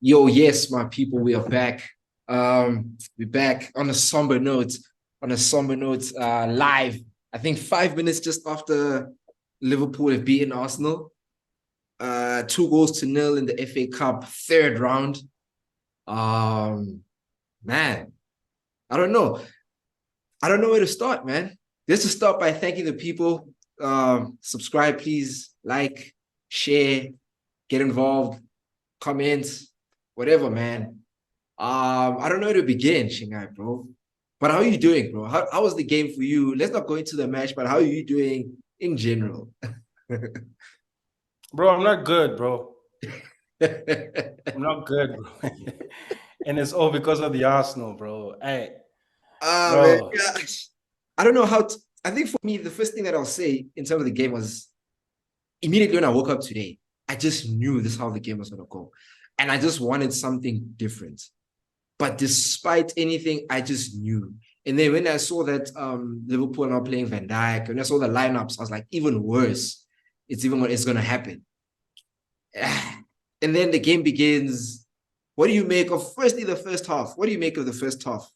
Yo, yes, my people, we are back. We're back on a somber note, live. I think 5 minutes just after Liverpool have beaten Arsenal. 2 goals to nil in the FA Cup, third round. Um, Man, I don't know. I don't know where to start, man. Just to start by thanking the people. Subscribe, please, like, share, get involved, comment, whatever, man. I don't know where to begin, Shingai, bro. But how are you doing, bro? How was the game for you? Let's not go into the match, but how are you doing in general? Bro, I'm not good, bro. I'm not good, bro. And it's all because of the Arsenal, bro. Hey, Man, bro, yeah. I don't know how to, I think for me, the first thing that I'll say in terms of the game was immediately when I woke up today, I just knew this is how the game was gonna go. And I just wanted something different. But despite anything, I just knew. And then when I saw that Liverpool are now playing Van Dijk, when I saw the lineups, I was like, even worse. It's gonna happen. And then the game begins. What do you make of firstly the first half? What do you make of the first half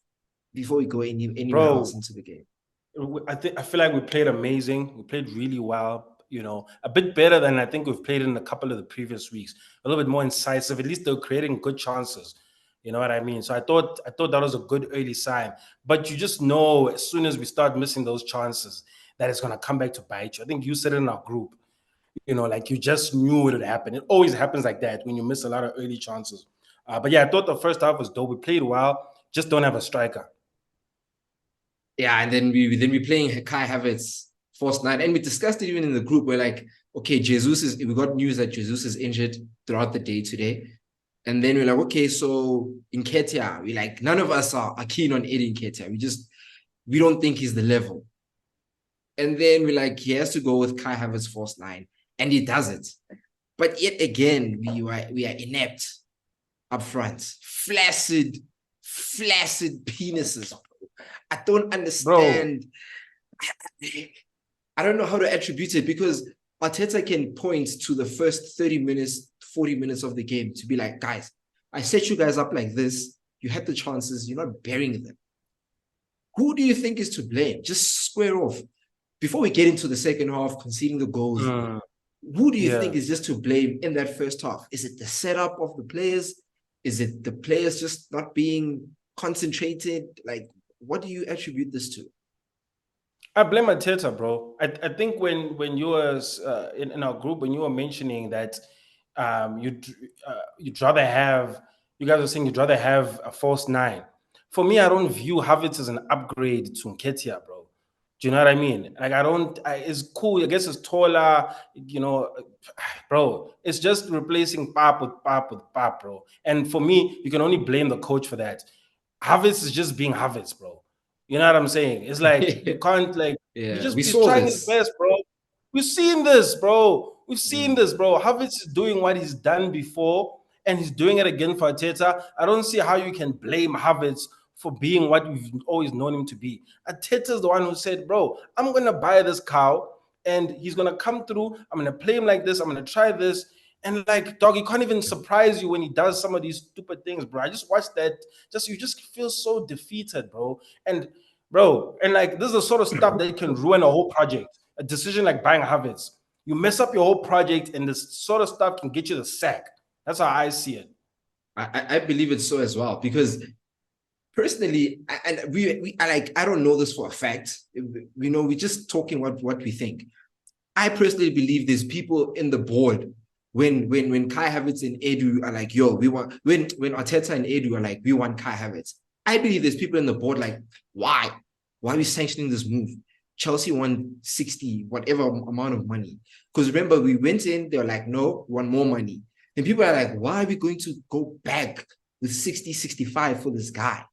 before we go anywhere else bro. into the game? I feel like we played amazing. We played really well. A bit better than I think we've played in a couple of the previous weeks. A little bit more incisive. At least they're creating good chances. You know what I mean? So I thought that was a good early sign. But you just know as soon as we start missing those chances, that it's gonna come back to bite you. I think you said it in our group. Like you just knew it would happen. It always happens like that when you miss a lot of early chances. But yeah, I thought the first half was dope. We played well, just don't have a striker. Yeah, and then we playing Kai Havertz first night, and we discussed it even in the group. We're like, okay, we got news that Jesus is injured throughout the day today. And then we're like, okay, so in Ketia, we like none of us are keen on Eddie Ketia. We don't think he's the level. And then we're like, he has to go with Kai Havertz first line, and he does it. But yet again, we are inept up front, flaccid penises. I don't Bro, understand. I don't know how to attribute it because Arteta can point to the first 30 minutes, 40 minutes of the game to be like, guys, I set you guys up like this. You had the chances, you're not bearing them. Who do you think is to blame? Just square off. Before we get into the second half, conceding the goals, mm, who do you think yeah. is just to blame in that first half? Is it the setup of the players? Is it the players just not being concentrated? Like, what do you attribute this to? I blame Arteta, bro. I think when you was in our group when you were mentioning that you'd rather have you guys were saying you'd rather have a false nine. For me, I don't view Havertz as an upgrade to Nketiah, bro. Do you know what I mean? Like I don't. It's cool. I guess it's taller. You know, bro. It's just replacing Pap with Pap with Pap, bro. And for me, you can only blame the coach for that. Havertz is just being Havertz, bro. You know what I'm saying? It's like you can't like Yeah, we he's saw trying his this. best, bro. We've seen this, bro. We've seen Mm. this, bro. Havertz is doing what he's done before, and he's doing it again for Arteta. I don't see how you can blame Havertz for being what we've always known him to be. Arteta's the one who said, bro, I'm gonna buy this cow and he's gonna come through. I'm gonna play him like this, I'm gonna try this. And like, dog, he can't even surprise you when he does some of these stupid things, bro. I just watched that. You just feel so defeated, bro. And bro, and like this is the sort of stuff that can ruin a whole project. A decision like buying Havertz, you mess up your whole project, and this sort of stuff can get you the sack. That's how I see it. I believe it so as well because personally, and I don't know this for a fact. We're just talking what we think. I personally believe there's people in the board when Kai Havertz and Edu are like, yo, we want when Arteta and Edu are like, we want Kai Havertz. I believe there's people in the board like, why? Why are we sanctioning this move? Chelsea won 60, whatever amount of money. Because remember, we went in, they were like, no, we want more money. And people are like, why are we going to go back with 60, 65 for this guy?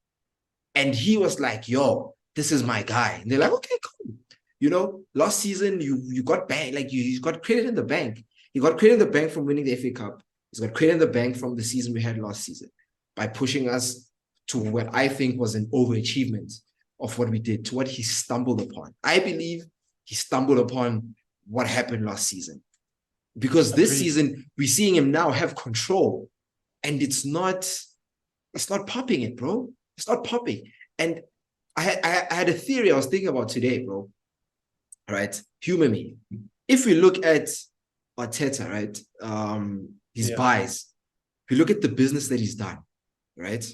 And he was like, yo, this is my guy. And they're like, okay, cool. Last season you got bank, like you got credit in the bank. You got credit in the bank from winning the FA Cup. He's got credit in the bank from the season we had last season by pushing us to what I think was an overachievement of what we did, to what he stumbled upon. I believe he stumbled upon what happened last season. Because this Agreed. season, we're seeing him now have control. and it's not popping it, bro. It's not popping. And I had a theory I was thinking about today, bro. Right? Humor me. If we look at Arteta, right? His buys, if you look at the business that he's done, right?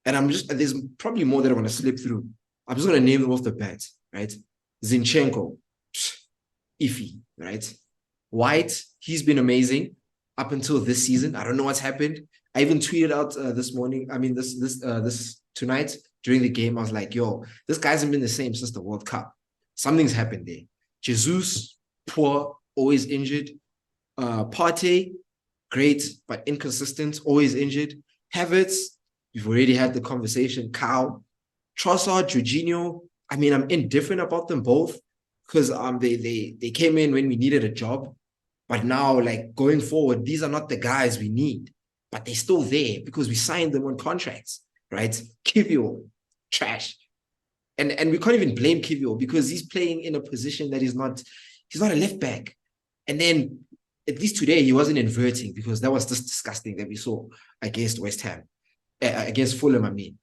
And there's probably more that I want to slip through. I'm just going to name them off the bat, right? Zinchenko, iffy, right? White, he's been amazing up until this season. I don't know what's happened. I even tweeted out this morning. I mean, this tonight during the game. I was like, "Yo, this guy hasn't been the same since the World Cup. Something's happened there." Jesus, poor, always injured. Partey, great but inconsistent, always injured. Havertz, you've already had the conversation. Cow, Trossard, Jorginho. I mean, I'm indifferent about them both because they came in when we needed a job. But now, like, going forward, these are not the guys we need. But they're still there because we signed them on contracts, right? Kivio, trash. And we can't even blame Kivio because he's playing in a position that he's not a left back. And then, at least today, he wasn't inverting because that was just disgusting that we saw against West Ham. Against Fulham, I mean.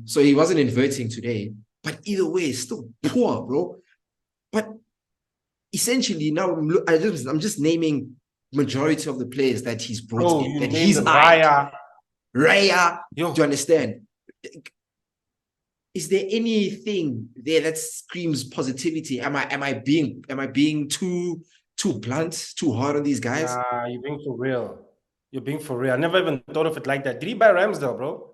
So he wasn't inverting today. But either way, it's still poor, bro. But essentially, now I'm just naming majority of the players that he's brought in. That he's Raya. Raya. Do you understand? Is there anything there that screams positivity? Am I being too blunt, too hard on these guys? Nah, you're being for real. You're being for real. I never even thought of it like that. Did he buy Ramsdale, bro?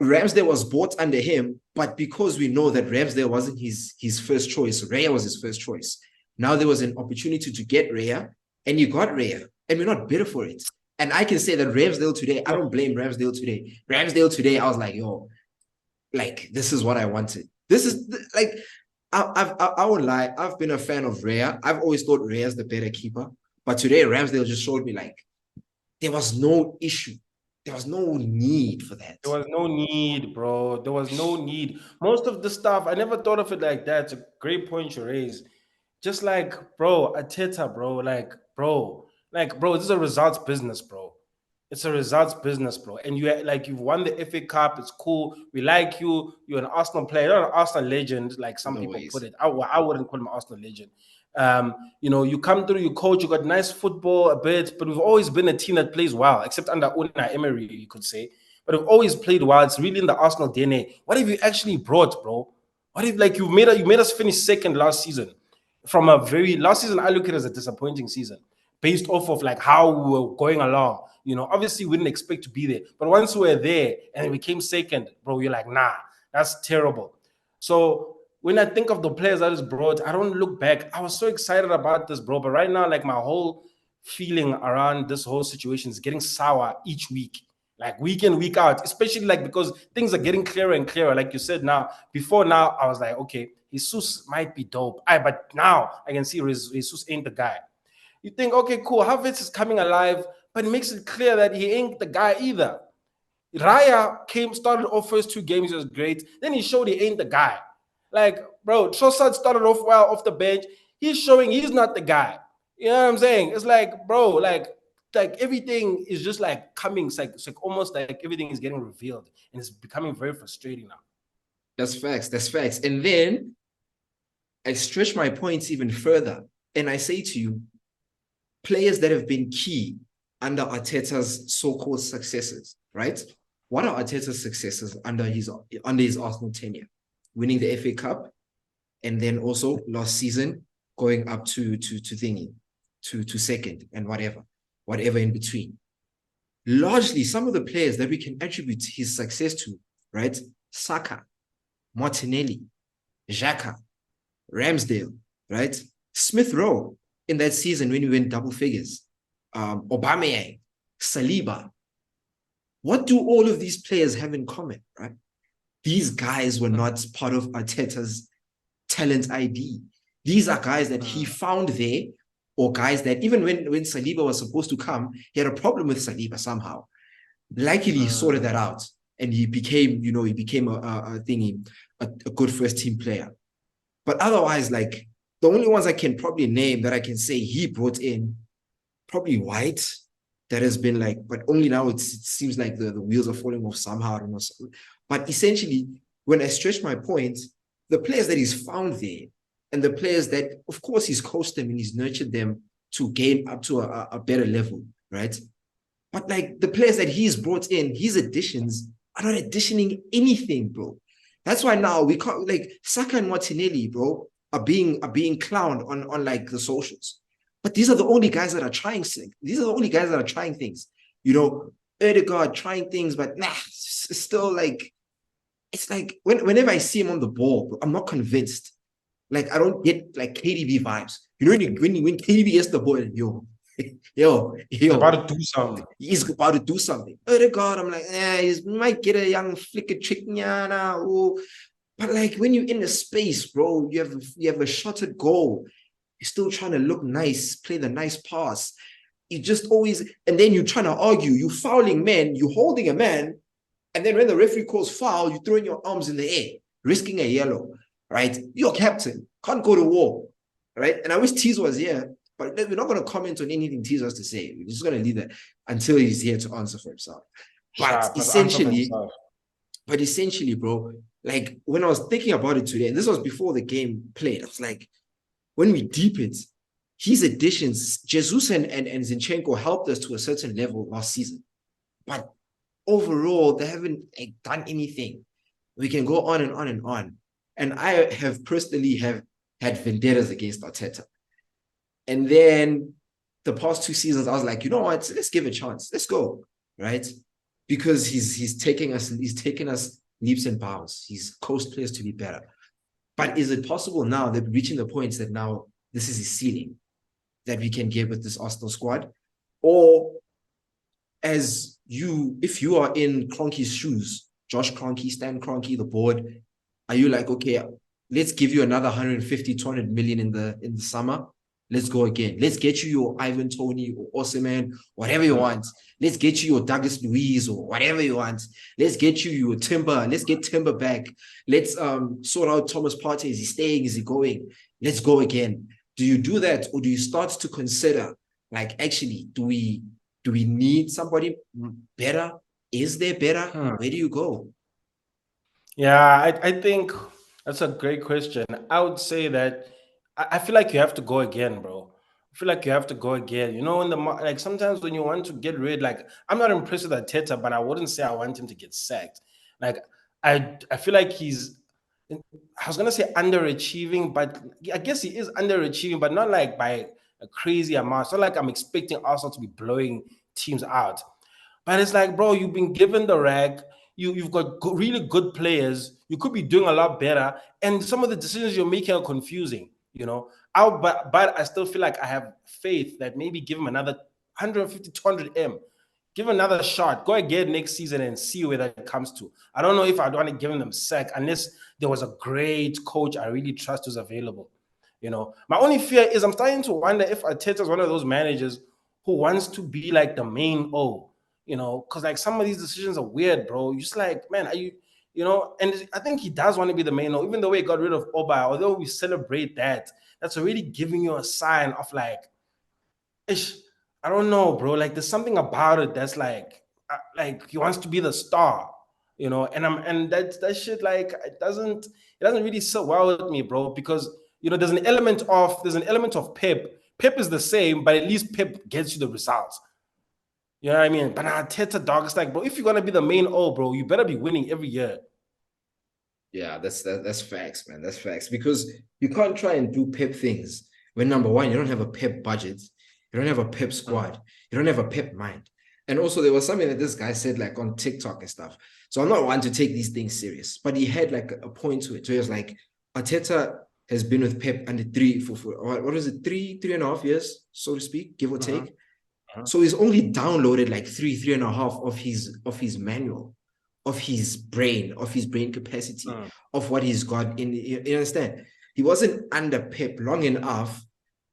Ramsdale was bought under him, but because we know that Ramsdale wasn't his first choice, Raya was his first choice. Now there was an opportunity to get Raya, and you got Raya, and we're not bitter for it. And I can say that Ramsdale today, I don't blame Ramsdale today. Ramsdale today, I was like, yo, like, this is what I wanted. This is like, I won't lie. I've been a fan of Raya. I've always thought Raya's the better keeper. But today, Ramsdale just showed me like, there was no issue. There was no need for that. There was no need, bro. There was no need. Most of the stuff, I never thought of it like that. It's a great point you raised. Just like, bro, Arteta, bro, bro, this is a results business, bro. It's a results business, bro. And you've won the FA Cup. It's cool. We like you. You're an Arsenal player. You're not an Arsenal legend, like some people put it. I wouldn't call him an Arsenal legend. You come through, you coach, you got nice football a bit, but we've always been a team that plays well, except under Unai Emery, you could say. But we've always played well. It's really in the Arsenal DNA. What have you actually brought, bro? What if you made us finish second last season? Last season, I look at it as a disappointing season based off of like how we were going along. Obviously we didn't expect to be there, but once we were there and we came second, bro, you're like, nah, that's terrible. So when I think of the players that is brought, I don't look back. I was so excited about this, bro. But right now, like my whole feeling around this whole situation is getting sour each week, like week in, week out, especially like because things are getting clearer and clearer. Like you said before now, I was like, okay, Jesus might be dope. But now I can see Jesus ain't the guy. You think, okay, cool, Havertz is coming alive, but it makes it clear that he ain't the guy either. Raya started off first 2 games, he was great. Then he showed he ain't the guy. Like, bro, Trossard started off well off the bench. He's showing he's not the guy. You know what I'm saying? It's like, bro, like everything is just like coming. It's like almost like everything is getting revealed, and it's becoming very frustrating now. That's facts. That's facts. And then I stretch my points even further, and I say to you, players that have been key under Arteta's so-called successes, right? What are Arteta's successes under his Arsenal tenure? Winning the FA Cup, and then also last season going up to second and whatever in between. Largely, some of the players that we can attribute his success to, right? Saka, Martinelli, Xhaka, Ramsdale, right? Smith Rowe in that season when we went double figures. Aubameyang, Saliba. What do all of these players have in common, right? These guys were not part of Arteta's talent ID. These are guys that he found there, or guys that even when Saliba was supposed to come, he had a problem with Saliba somehow. Luckily, he sorted that out, and he became a good first team player. But otherwise, like the only ones I can probably name that I can say he brought in, probably White, that has been like, but only now it seems like the wheels are falling off somehow. I don't know. But essentially, when I stretch my point, the players that he's found there, and the players that, of course, he's coached them and he's nurtured them to gain up to a better level, right? But like the players that he's brought in, his additions are not additioning anything, bro. That's why now we can't, like, Saka and Martinelli, bro, are being clowned on like the socials. But these are the only guys that are trying things. These are the only guys that are trying things. You know, Odegaard trying things, but nah, it's still like, it's like whenever I see him on the ball, bro, I'm not convinced. Like, I don't get like KDB vibes. You know, when KDB gets the ball, He's about to do something. He's about to do something. Odegaard, I'm like, he might get a young flicker trick, but like when you're in the space, bro, you have a shot at goal. You're still trying to look nice, play the nice pass. You just always, and then you're trying to argue. You fouling men, you holding a man, and then when the referee calls foul, you throwing your arms in the air, risking a yellow, right? You're captain, can't go to war, right? And I wish Tease was here, but we're not going to comment on anything Tease has to say. We're just going to leave that until he's here to answer for himself. But essentially, bro, like when I was thinking about it today, and this was before the game played, I was like, when we deep it, his additions, Jesus and Zinchenko helped us to a certain level last season. But overall, they haven't done anything. We can go on and on and on. And I have personally had vendettas against Arteta. And then the past 2 seasons, I was like, you know what? Let's give it a chance. Let's go, right? Because he's taking us leaps and bounds. He's coached players to be better. But is it possible now that reaching the points that now this is his ceiling that we can get with this Arsenal squad? Or if you are in Kroenke's shoes, Josh Kroenke, Stan Kroenke, the board, are you like, okay, let's give you another 150, 200 million in the summer? Let's go again. Let's get you your Ivan Toney or Osimhen, whatever you want. Let's get you your Douglas Luiz or whatever you want. Let's get you your Timber. Let's get Timber back. Let's sort out Thomas Partey. Is he staying? Is he going? Let's go again. Do you do that, or do you start to consider, like, actually, do we need somebody better? Is there better? Where do you go? Yeah, I think that's a great question. I would say that I feel like you have to go again, bro. I feel like you have to go again. You know, like sometimes when you want to get rid, like I'm not impressed with Arteta, but I wouldn't say I want him to get sacked. Like I feel like I was gonna say underachieving, but I guess he is underachieving, but not like by a crazy amount. It's not like I'm expecting Arsenal to be blowing teams out. But it's like, bro, you've been given the rag. You've got really good players. You could be doing a lot better. And some of the decisions you're making are confusing, you know. But I still feel like I have faith that maybe give him another 150, 200 M. Give him another shot. Go again next season and see where that comes to. I don't know if I'd want to give him them sack unless there was a great coach I really trust who's available. You know, my only fear is I'm starting to wonder if Arteta is one of those managers who wants to be like the main O. You know, because like some of these decisions are weird, bro. You're just like, man, are you, you know? And I think he does want to be the main, even though we got rid of Oba. Although we celebrate that, that's already giving you a sign of like, ish, I don't know, bro. Like there's something about it that's like he wants to be the star, you know. And that shit like it doesn't really sit well with me, bro. Because you know there's an element of Pep. Pep is the same, but at least Pep gets you the results. You know what I mean? But Arteta, dog, it's like, bro, if you're gonna be the main O, bro, you better be winning every year. Yeah, that's facts, man. That's facts. Because you can't try and do Pep things when, number one, you don't have a Pep budget, you don't have a Pep squad, you don't have a Pep mind. And also there was something that this guy said like on TikTok and stuff. So I'm not one to take these things serious, but he had like a point to it. So he was like, Arteta has been with Pep under what is it, 3.5 years, so to speak, give or take. So he's only downloaded like three and a half of his manual, of his brain capacity, of what he's got in. You understand? He wasn't under Pep long enough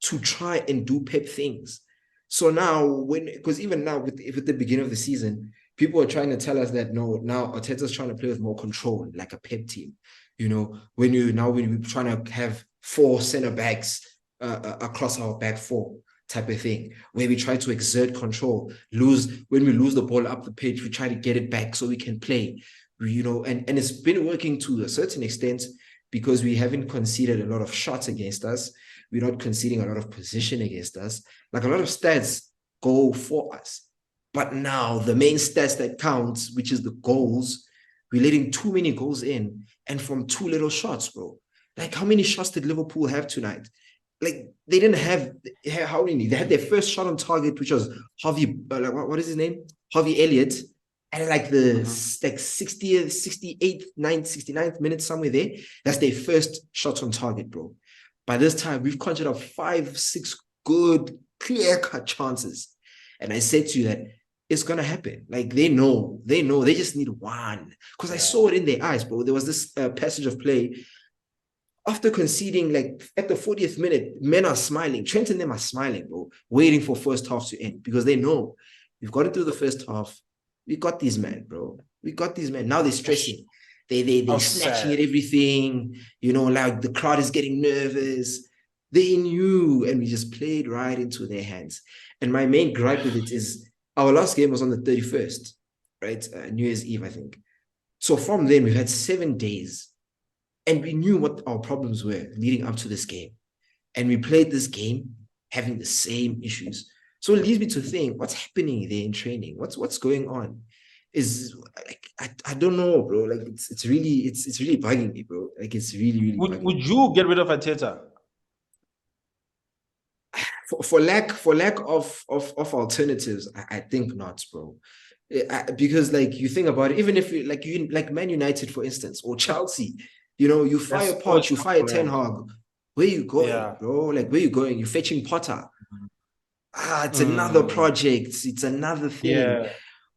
to try and do Pep things. So now, because even now with the beginning of the season, people are trying to tell us that no, now Arteta's trying to play with more control, like a Pep team. You know, when we're trying to have 4 center backs across our back four, type of thing, where we try to exert control, when we lose the ball up the pitch, we try to get it back so we can play, and it's been working to a certain extent because we haven't conceded a lot of shots against us. We're not conceding a lot of position against us. Like a lot of stats go for us. But now the main stats that counts, which is the goals, we're letting too many goals in and from too little shots, bro. Like how many shots did Liverpool have tonight? Like they didn't have how many? They had their first shot on target, which was Harvey. What is his name? Harvey Elliott. And like the 60th, 68th, 69th minute, somewhere there. That's their first shot on target, bro. By this time, we've conjured up 5, 6 good, clear-cut chances. And I said to you that it's gonna happen. Like they know, they just need one. Because I saw it in their eyes, bro. There was this passage of play. After conceding, like at the 40th minute, men are smiling. Trent and them are smiling, bro, waiting for first half to end because they know we've got it through the first half. We got these men, bro. We got these men. Now they're stressing. They're snatching at everything. Like the crowd is getting nervous. They knew, and we just played right into their hands. And my main gripe with it is our last game was on the 31st, right? New Year's Eve, I think. So from then, we've had 7 days. And we knew what our problems were leading up to this game. And we played this game having the same issues. So it leads me to think, what's happening there in training? What's going on? Is like I don't know, bro. Like it's really bugging me, bro. Like it's really bugging me. Would you get rid of Arteta? For lack of alternatives, I think not, bro. Because like you think about it, even if you like Man United, for instance, or Chelsea, you fire Poch, you fire Ten Hag. Where you going, bro? Like where you going? You're fetching Potter. It's another project. It's another thing. Yeah.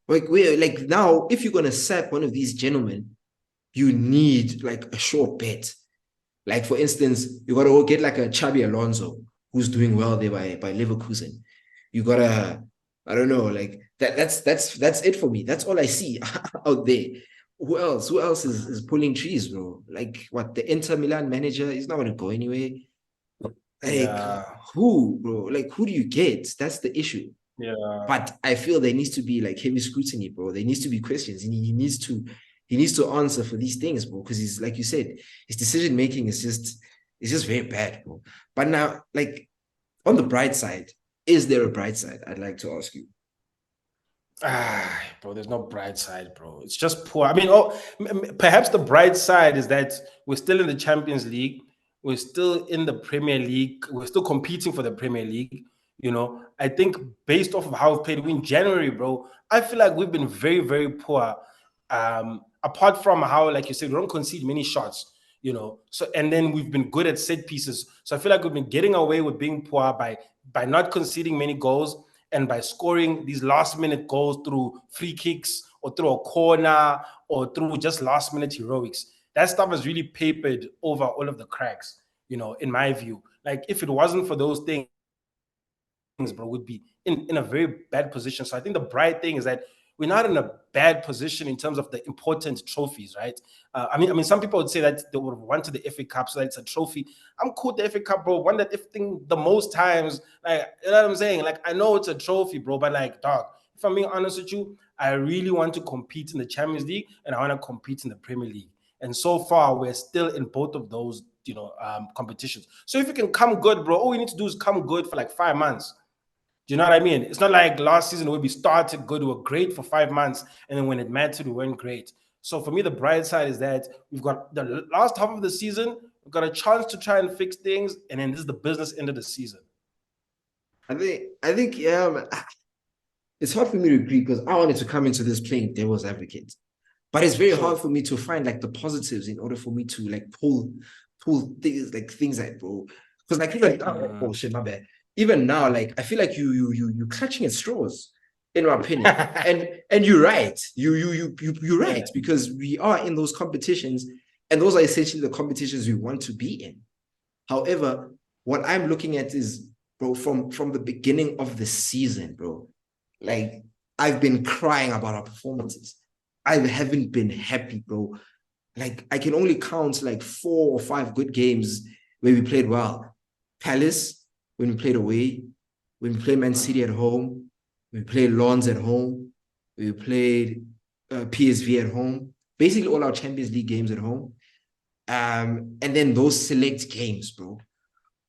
Like now, if you're gonna sack one of these gentlemen, you need like a sure bet. Like for instance, you gotta go get like a Xabi Alonso who's doing well there by Leverkusen. You gotta, I don't know, like that's it for me. That's all I see out there. Who else? Who else is pulling trees, bro? Like what? The Inter Milan manager is not gonna go anywhere. Like who, bro? Like who do you get? That's the issue. Yeah. But I feel there needs to be like heavy scrutiny, bro. There needs to be questions. He needs to answer for these things, bro. Because he's like you said, his decision making is just very bad, bro. But now, like on the bright side, is there a bright side? I'd like to ask you. Bro, there's no bright side, bro. It's just poor. I mean, perhaps the bright side is that we're still in the Champions League. We're still in the Premier League. We're still competing for the Premier League. I think based off of how we've played in January, bro, I feel like we've been very, very poor. Apart from how, like you said, we don't concede many shots, So, and then we've been good at set pieces. So I feel like we've been getting away with being poor by not conceding many goals and by scoring these last-minute goals through free kicks or through a corner or through just last-minute heroics. That stuff has really papered over all of the cracks, in my view. Like, if it wasn't for those things, bro, would be in a very bad position. So I think the bright thing is that we're not in a bad position in terms of the important trophies, right? I mean, some people would say that they would have won to the FA Cup, so that it's a trophy. I'm cool with the FA Cup, bro. Won that thing the most times. Like, you know what I'm saying? Like, I know it's a trophy, bro, but like, dog, if I'm being honest with you, I really want to compete in the Champions League and I want to compete in the Premier League. And so far, we're still in both of those, competitions. So if you can come good, bro, all we need to do is come good for like 5 months. Do you know what I mean? It's not like last season where we started good, we were great for 5 months, and then when it mattered, we weren't great. So for me, the bright side is that we've got the last half of the season, we've got a chance to try and fix things, and then this is the business end of the season. I think, it's hard for me to agree because I wanted to come into this playing devil's advocate, but it's very hard for me to find like the positives in order for me to like pull things like, bro, because like oh shit, my bad. Even now, like I feel like you clutching at straws, in my opinion. and you're right. You're right, because we are in those competitions, and those are essentially the competitions we want to be in. However, what I'm looking at is, bro, from the beginning of the season, bro, like I've been crying about our performances. I haven't been happy, bro. Like I can only count like 4 or 5 good games where we played well. Palace, when we played away, when we play Man City at home, we played Lens at home, we played PSV at home, basically all our Champions League games at home. And then those select games, bro.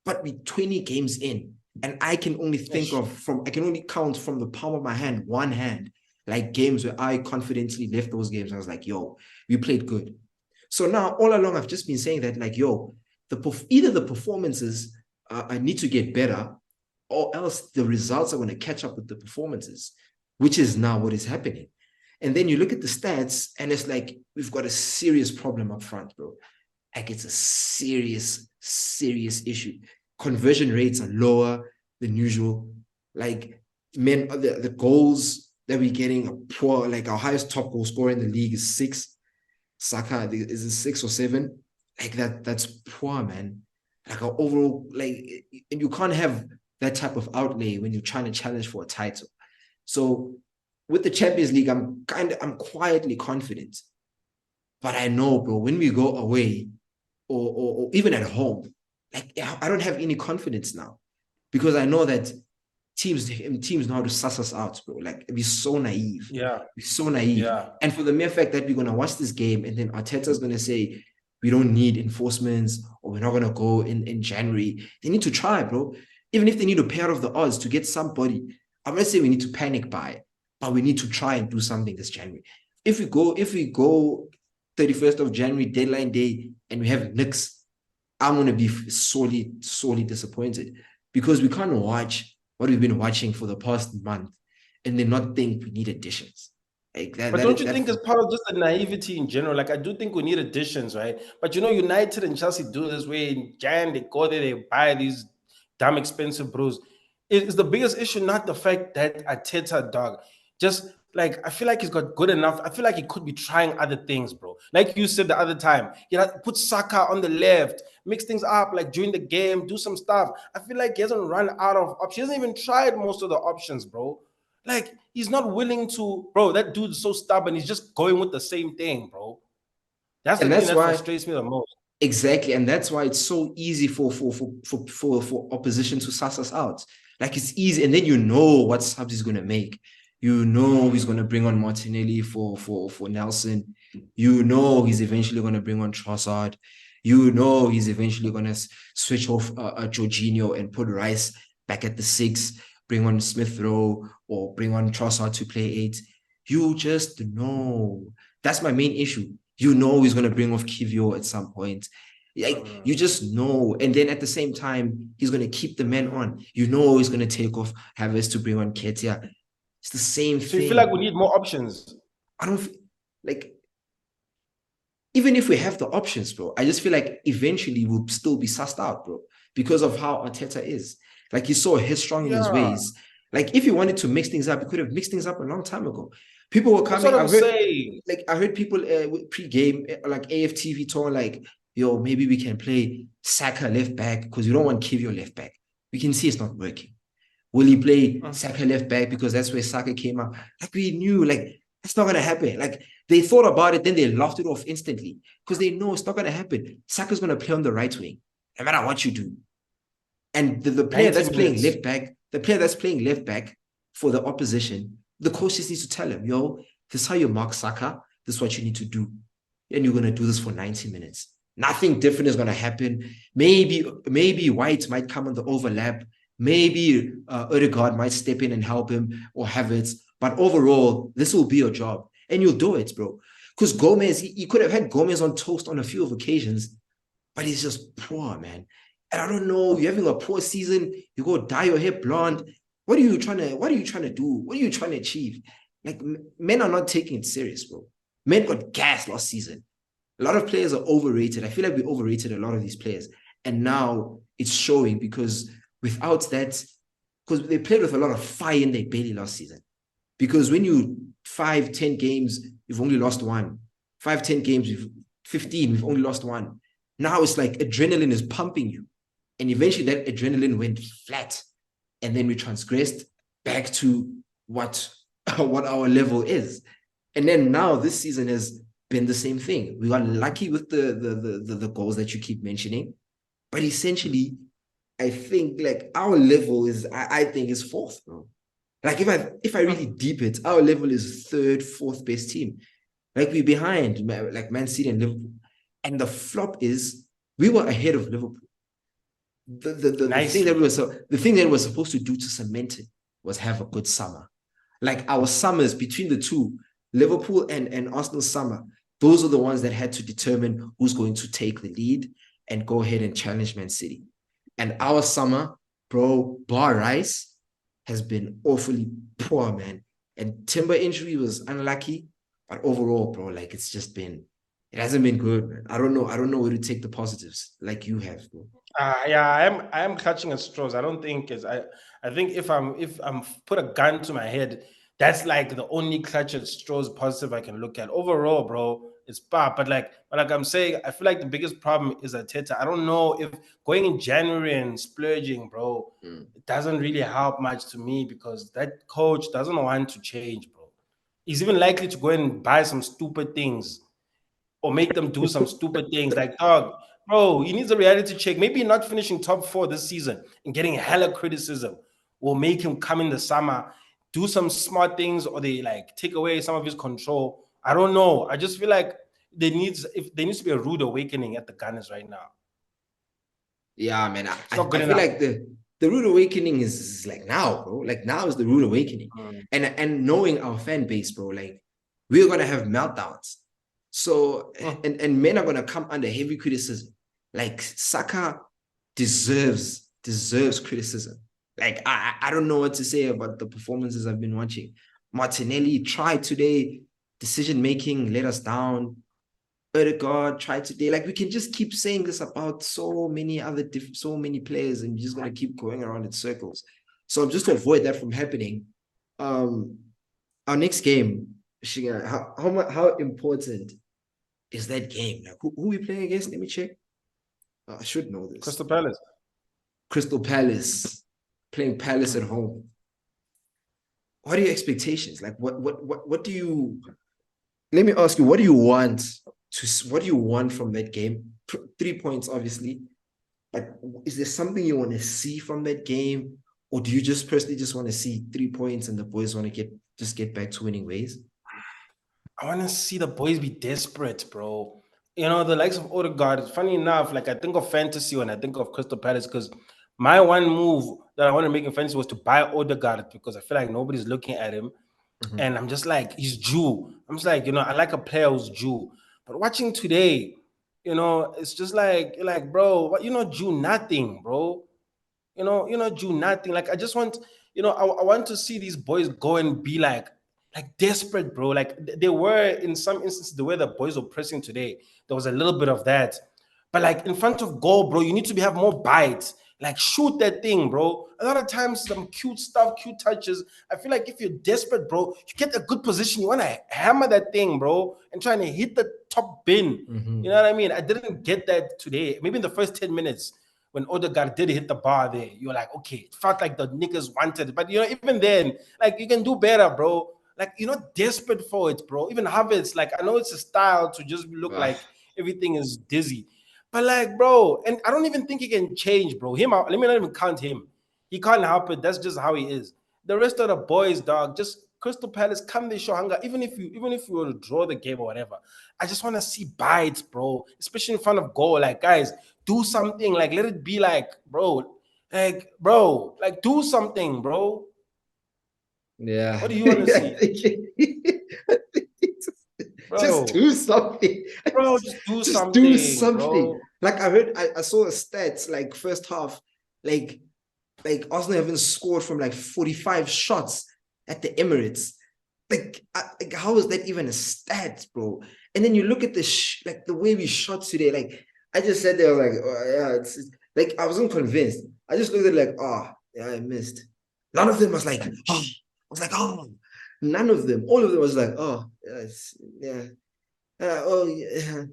But we 20 games in, and I can only I can only count from the palm of my hand, one hand, like games where I confidently left those games. I was like, yo, we played good. So now all along, I've just been saying that, like, yo, either the performances I need to get better, or else the results are going to catch up with the performances, which is now what is happening. And then you look at the stats, and it's like, we've got a serious problem up front, bro. Like, it's a serious, serious issue. Conversion rates are lower than usual. Like, the goals that we're getting are poor. Like, our highest top goal scorer in the league is 6. Saka is it 6 or 7? Like, that's poor, man. Like, our overall, like, and you can't have that type of outlay when you're trying to challenge for a title. So with the Champions League, I'm quietly confident. But I know, bro, when we go away or even at home, like, I don't have any confidence now, because I know that teams know how to suss us out, bro. Like, we're so naive. Yeah. We're so naive. Yeah. And for the mere fact that we're going to watch this game and then Arteta's going to say, we don't need enforcements, or we're not going to go in January. They need to try, bro. Even if they need to pay out of the odds to get somebody. I'm not saying we need to panic buy, but we need to try and do something this January. If we go 31st of January, deadline day, and we have nix, I'm going to be sorely disappointed, because we can't watch what we've been watching for the past month and then not think we need additions. Like that, but don't you think it's part of just the naivety in general? Like, I do think we need additions, right? But you know, United and Chelsea do this way. In Jan, they go there, they buy these damn expensive brews. It's the biggest issue, not the fact that Arteta, dog, just like, I feel like he's got good enough. I feel like he could be trying other things, bro. Like you said the other time, you know, put Saka on the left, mix things up, like during the game, do some stuff. I feel like he hasn't run out of options. He hasn't even tried most of the options, bro. Like, he's not willing to, bro. That dude's so stubborn. He's just going with the same thing, bro. That's the thing that frustrates me the most. Exactly, and that's why it's so easy for opposition to suss us out. Like, it's easy, and then you know what subs he's going to make. You know he's going to bring on Martinelli for Nelson. You know he's eventually going to bring on Trossard. You know he's eventually going to switch off Jorginho and put Rice back at the 6, bring on Smith Rowe, or bring on Trossard to play 8. You just know. That's my main issue. You know he's going to bring off Kivio at some point. Like, you just know. And then at the same time, he's going to keep the men on. You know he's going to take off Havertz to bring on Ketia. It's the same thing. So you feel like we need more options? I don't like, even if we have the options, bro, I just feel like eventually we'll still be sussed out, bro, because of how Arteta is. Like, he's so headstrong in his ways. Like, if he wanted to mix things up, he could have mixed things up a long time ago. People were coming. I heard people pre-game, like AFTV talking, like, yo, maybe we can play Saka left back because we don't want Kivio left back. We can see it's not working. Will he play Saka left back because that's where Saka came out? Like, we knew, like, that's not going to happen. Like, they thought about it, then they laughed it off instantly because they know it's not going to happen. Saka's going to play on the right wing, no matter what you do. And the player that's playing left back, for the opposition, the coach just needs to tell him, yo, this is how you mark Saka. This is what you need to do. And you're going to do this for 90 minutes. Nothing different is going to happen. Maybe White might come on the overlap. Maybe Odegaard might step in and help him, or Havertz. But overall, this will be your job. And you'll do it, bro. Because Gomez, he could have had Gomez on toast on a few of occasions, but he's just poor, man. And I don't know, you're having a poor season, you go dye your hair blonde. What are you trying to do? What are you trying to achieve? Like, men are not taking it serious, bro. Men got gas last season. A lot of players are overrated. I feel like we overrated a lot of these players. And now it's showing, because without that, because they played with a lot of fire in their belly last season. Because when you 5-10 games, you've only lost one. 5-10 games, 15, we've only lost one. Now it's like adrenaline is pumping you. And eventually that adrenaline went flat. And then we transgressed back to what our level is. And then now this season has been the same thing. We got lucky with the goals that you keep mentioning. But essentially, I think like our level is, I think is fourth, bro. Like if I really deep it, our level is third, fourth best team. Like we're behind like Man City and Liverpool. And the flop is we were ahead of Liverpool. The thing that Nicely. the thing that we're supposed to do to cement it was have a good summer. Like our summers between the two, Liverpool and Arsenal summer, those are the ones that had to determine who's going to take the lead and go ahead and challenge Man City. And our summer, bro, bar Rice has been awfully poor, man. And Timber injury was unlucky, but overall, bro, like it's just been, it hasn't been good, man. I don't know where to take the positives like you have, bro. Yeah, I am clutching at straws. I don't think is I think if I'm put a gun to my head, that's like the only clutch at straws positive I can look at. Overall, bro, it's bad. But like I'm saying, I feel like the biggest problem is Arteta. I don't know if going in January and splurging, bro, Mm. it doesn't really help much to me because that coach doesn't want to change, bro. He's even likely to go and buy some stupid things or make them do some stupid things. Like, dog, bro, he needs a reality check. Maybe not finishing top 4 this season and getting hella criticism will make him come in the summer, do some smart things, or they like take away some of his control. I don't know. I just feel like there needs to be a rude awakening at the Gunners right now. Yeah, man. It's not I good feel enough. like the rude awakening is like now, bro. Like now is the rude awakening. Mm. And knowing our fan base, bro, like we're gonna have meltdowns. So Mm. and men are gonna come under heavy criticism. Like Saka deserves criticism. Like I don't know what to say about the performances I've been watching. Martinelli tried today, decision making let us down. God tried today. Like we can just keep saying this about so many other so many players, and we're just gonna keep going around in circles. So just to avoid that from happening, um, our next game, Shingai, how important is that game? Like who we playing against? Let me check. I should know this. Crystal Palace. Crystal Palace playing Palace at Mm. home. What are your expectations? Like what do you? Let me ask you. What do you want from that game? 3 points, obviously. But is there something you want to see from that game, or do you just personally just want to see 3 points and the boys want to get back to winning ways? I want to see the boys be desperate, bro. You know, the likes of Odegaard. Funny enough, like I think of fantasy when I think of Crystal Palace because my one move that I want to make in fantasy was to buy Odegaard because I feel like nobody's looking at him. Mhm. And I'm just like, he's due. I'm just like, I like a player who's due. But watching today, it's just like, you're like, bro, what, due nothing, bro. Do nothing. Like I just want, I want to see these boys go and be like desperate, bro. Like they were in some instances the way the boys were pressing today. There was a little bit of that, but like in front of goal, bro, you need to have more bites. Like shoot that thing, bro. A lot of times, some cute stuff, cute touches. I feel like if you're desperate, bro, you get a good position. You want to hammer that thing, bro, and trying to hit the top bin. You know Mhm. what I mean? I didn't get that today. Maybe in the first 10 minutes when Odegaard did hit the bar there, you're like, okay, it felt like the niggas wanted it. But even then, like you can do better, bro. Like you're not desperate for it, bro. Even Havertz, like I know it's a style to just look Ah, like everything is dizzy. But like, bro, and I don't even think he can change, bro. Let me not even count him. He can't help it. That's just how he is. The rest of the boys, dog, just Crystal Palace come they show hunger. Even if you were to draw the game or whatever, I just want to see bites, bro. Especially in front of goal. Like, guys, do something. Like, let it be like, bro, like do something, bro. yeah. What do you want to see, I think just bro? do something. Bro, just do Just do something, something. bro. Like I saw a stats like first half, like Arsenal haven't scored from like 45 shots at the Emirates. Like how is that even a stat, bro? And then you look at like the way we shot today. Like I just said there, like, oh, yeah, like I wasn't convinced. I just looked at it like, oh, yeah, I missed. None of them was like, oh, I was like, oh, none of them. All of them was like, oh, yeah, oh, yeah.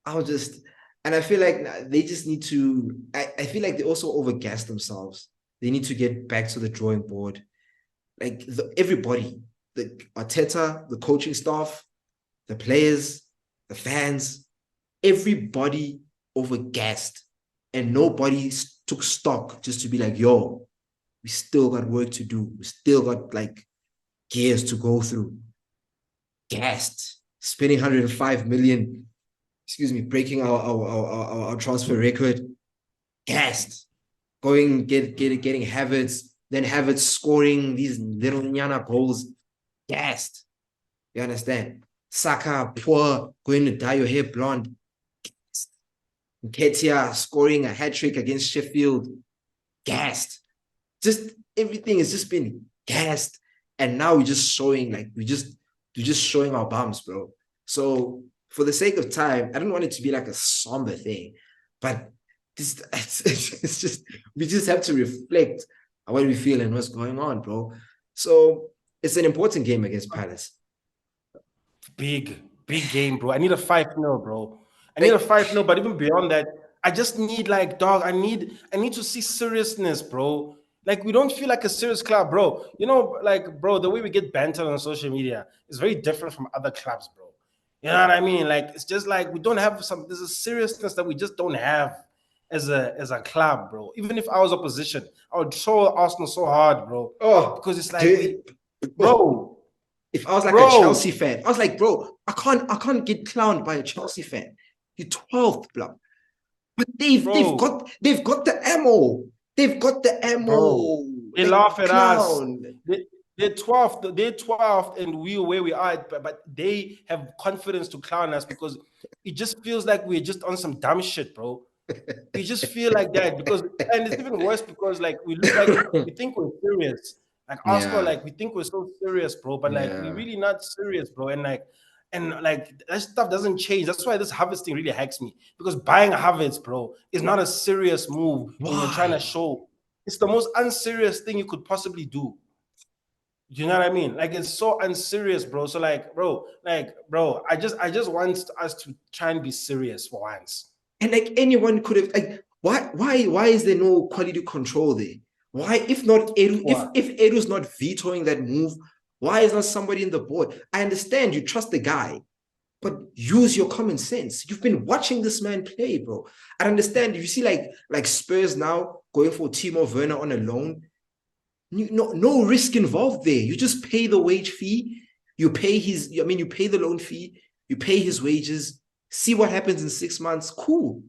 I'll just, and I feel like they just need to, I feel like they also overgas themselves. They need to get back to the drawing board. Like everybody, the Arteta, the coaching staff, the players, the fans, everybody overgassed. and nobody took stock just to be like, yo, we still got work to do. We still got like gears to go through. Gassed, spending 105 million, breaking our transfer record. Gassed, getting Havertz, then Havertz scoring these little nyana goals. Gassed. You understand? Saka, poor, going to dye your hair blonde. Nketiah scoring a hat-trick against Sheffield. Gassed. Just everything has just been gassed. And now we're just showing, like, we're just showing our bums, bro. So for the sake of time, I don't want it to be like a somber thing, but it's just, we just have to reflect on what we feel and what's going on, bro. So it's an important game against Palace. Big game, bro. I need a 5-0, bro. I need a 5-0, but even beyond that, I just need, like, dog, I need to see seriousness, bro. Like, we don't feel like a serious club, bro. You know, like, bro, the way we get bantered on social media is very different from other clubs, bro. You know what I mean? Like, it's just like we don't have there's a seriousness that we just don't have as a club, bro. Even if I was opposition, I would troll Arsenal so hard, bro. Oh, because it's like, bro. If I was like a Chelsea fan, I was like, bro, I can't get clowned by a Chelsea fan. You're 12th, bro. But they've got the ammo. They've got the ammo. Bro, they laugh at us. They're 12th, and we're where we are, but they have confidence to clown us because it just feels like we're just on some dumb shit, bro. We just feel like that and it's even worse because, like, we look like we think we're serious. Like Arsenal, like, we think we're so serious, bro, but like we're really not serious, bro. And that stuff doesn't change. That's why this Havertz thing really hacks me, because buying Havertz, bro, is not a serious move when you're trying to show. It's the most unserious thing you could possibly do. Do you know what I mean? Like, it's so unserious, bro. So, like, bro, I just want us to try and be serious for once. And like, anyone could have, like, why is there no quality control there? Why, if not Edu, if Edu's not vetoing that move, why is not somebody in the board? I understand you trust the guy, but use your common sense. You've been watching this man play, bro. I understand. You see, like Spurs now going for Timo Werner on a loan. No risk involved there. You just pay the wage fee. You pay you pay the loan fee. You pay his wages. See what happens in 6 months. Cool.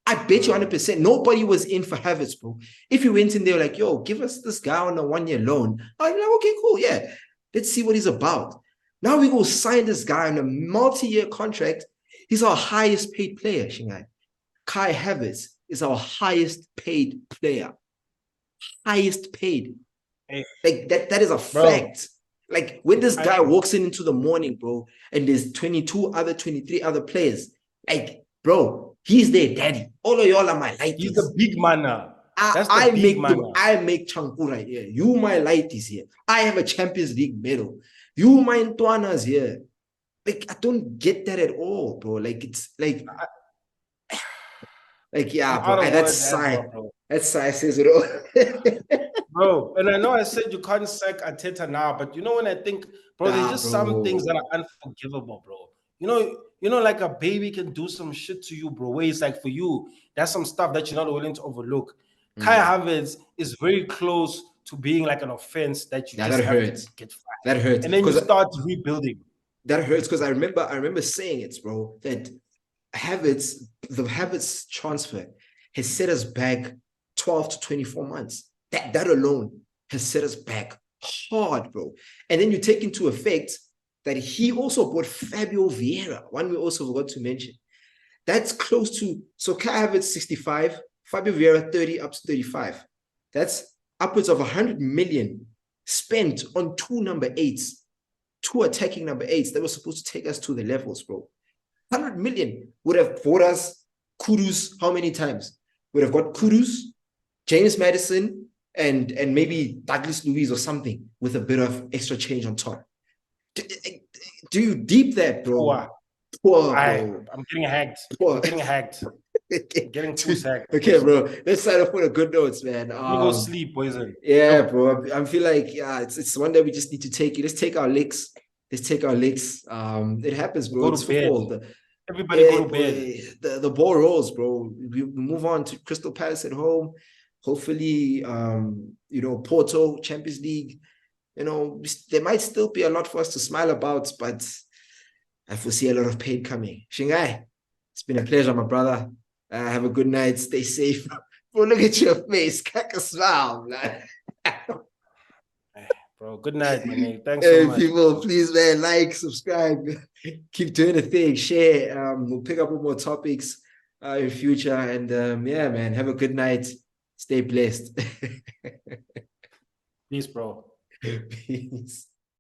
I bet you 100%. Nobody was in for Havertz, bro. If you went in there like, yo, give us this guy on a 1-year loan. I'm like, okay, cool. Yeah. Let's see what he's about. Now we go sign this guy on a multi-year contract. He's our highest paid player, Shingai. Kai Havertz is our highest paid player. Highest paid. Hey, like that is a fact. Like, when this guy walks into the morning, bro, and there's 23 other players, like, bro, he's their daddy. All of y'all are my lighties. He's the big man now. I make Chankura here. You my lighties here. I have a Champions League medal. You my Ntuanas here. Like, I don't get that at all, bro. Like, it's like, yeah, bro. That's Sai. That's Sai says it all. Bro, and I know I said you can't sack Arteta now, but you know, when I think, bro, there's just some things that are unforgivable, bro. You know, like, a baby can do some shit to you, bro, where it's like, for you, that's some stuff that you're not willing to overlook. Kai Havertz is very close to being like an offense that you just have to get fired. That hurts. And then you start rebuilding. That hurts because I remember saying it, bro, that the Havertz transfer has set us back 12 to 24 months. That alone has set us back hard, bro. And then you take into effect that he also bought Fabio Vieira, one we also forgot to mention. That's close to, so Kai Havertz 65, Fabio Vieira 30 up to 35. That's upwards of 100 million spent on two attacking number 8s that were supposed to take us to the levels, bro. 100 million would have bought us Kudus how many times? Would have got Kudus, James Maddison, and maybe Douglas Luiz or something with a bit of extra change on top. Do you deep that, bro? Poor, bro. I'm getting hacked. I'm getting hacked. Getting too sacked. Okay, bro. Let's sign up for the good notes, man. Go sleep, poison. Yeah, bro. I feel like, yeah, it's one that we just need to take it. Let's take our licks. It happens, bro. It's football. Everybody Yeah, go to bed. boy. The ball rolls, bro. We move on to Crystal Palace at home. Hopefully, Porto, Champions League. There might still be a lot for us to smile about, but I foresee a lot of pain coming. Shingai, it's been a pleasure, my brother. Have a good night. Stay safe. Bro, look at your face. Crack a smile, man. Bro, good night, my nigga. Thanks so Hey, much. people, please, man, like, subscribe, keep doing the thing, share. We'll pick up on more topics in future. And yeah, man, have a good night. Stay blessed. Peace, bro. Peace.